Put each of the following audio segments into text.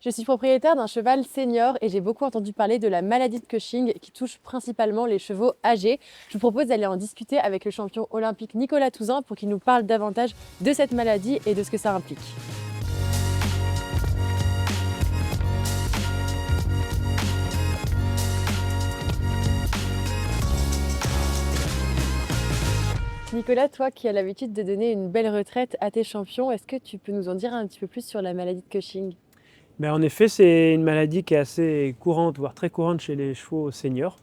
Je suis propriétaire d'un cheval senior et j'ai beaucoup entendu parler de la maladie de Cushing qui touche principalement les chevaux âgés. Je vous propose d'aller en discuter avec le champion olympique Nicolas Touzin pour qu'il nous parle davantage de cette maladie et de ce que ça implique. Nicolas, toi qui as l'habitude de donner une belle retraite à tes champions, est-ce que tu peux nous en dire un petit peu plus sur la maladie de Cushing? En effet, c'est une maladie qui est assez courante, voire très courante chez les chevaux seniors.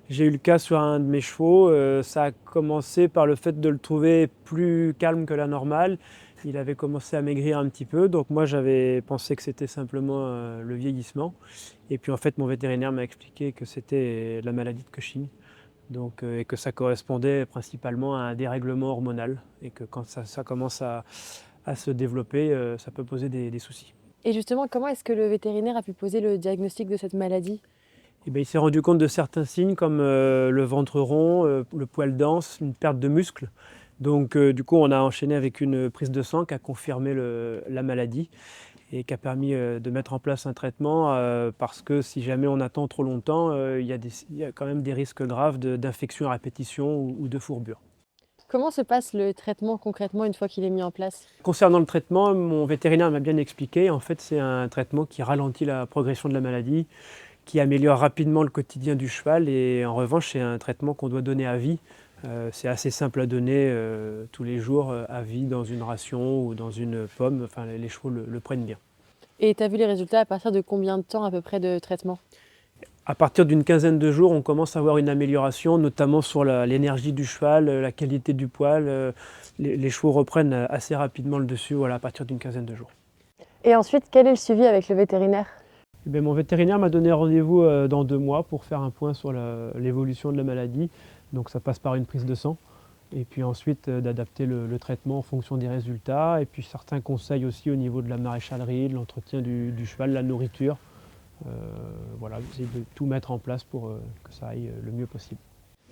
J'ai eu le cas sur un de mes chevaux. Ça a commencé par le fait de le trouver plus calme que la normale. Il avait commencé à maigrir un petit peu, donc moi j'avais pensé que c'était simplement le vieillissement. Et puis en fait, mon vétérinaire m'a expliqué que c'était la maladie de Cushing, et que ça correspondait principalement à un dérèglement hormonal, et que quand ça commence à se développer, ça peut poser des soucis. Et justement, comment est-ce que le vétérinaire a pu poser le diagnostic de cette maladie? Il s'est rendu compte de certains signes comme le ventre rond, le poil dense, une perte de muscle. Du coup, on a enchaîné avec une prise de sang qui a confirmé la maladie et qui a permis de mettre en place un traitement, parce que si jamais on attend trop longtemps, il y a quand même des risques graves d'infection à répétition ou de fourbure. Comment se passe le traitement concrètement une fois qu'il est mis en place? Concernant le traitement, mon vétérinaire m'a bien expliqué. En fait, c'est un traitement qui ralentit la progression de la maladie, qui améliore rapidement le quotidien du cheval, et en revanche, c'est un traitement qu'on doit donner à vie. C'est assez simple à donner tous les jours, à vie, dans une ration ou dans une pomme. Enfin, les chevaux le prennent bien. Et tu as vu les résultats à partir de combien de temps à peu près de traitement? À partir d'une quinzaine de jours, on commence à voir une amélioration, notamment sur l'énergie du cheval, la qualité du poil. Les chevaux reprennent assez rapidement le dessus, voilà, à partir d'une quinzaine de jours. Et ensuite, quel est le suivi avec le vétérinaire? Mon vétérinaire m'a donné rendez-vous dans 2 mois pour faire un point sur l'évolution de la maladie. Donc ça passe par une prise de sang, et puis ensuite d'adapter le traitement en fonction des résultats, et puis certains conseils aussi au niveau de la maréchalerie, de l'entretien du cheval, la nourriture. Voilà, essayer de tout mettre en place pour que ça aille le mieux possible.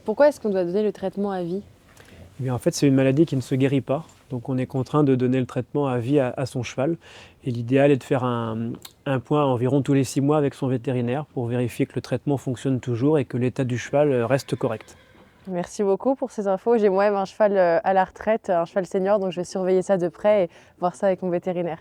Pourquoi est-ce qu'on doit donner le traitement à vie? En fait, c'est une maladie qui ne se guérit pas, donc on est contraint de donner le traitement à vie à son cheval. Et l'idéal est de faire un point environ tous les 6 mois avec son vétérinaire pour vérifier que le traitement fonctionne toujours et que l'état du cheval reste correct. Merci beaucoup pour ces infos. J'ai moi-même un cheval à la retraite, un cheval senior, donc je vais surveiller ça de près et voir ça avec mon vétérinaire.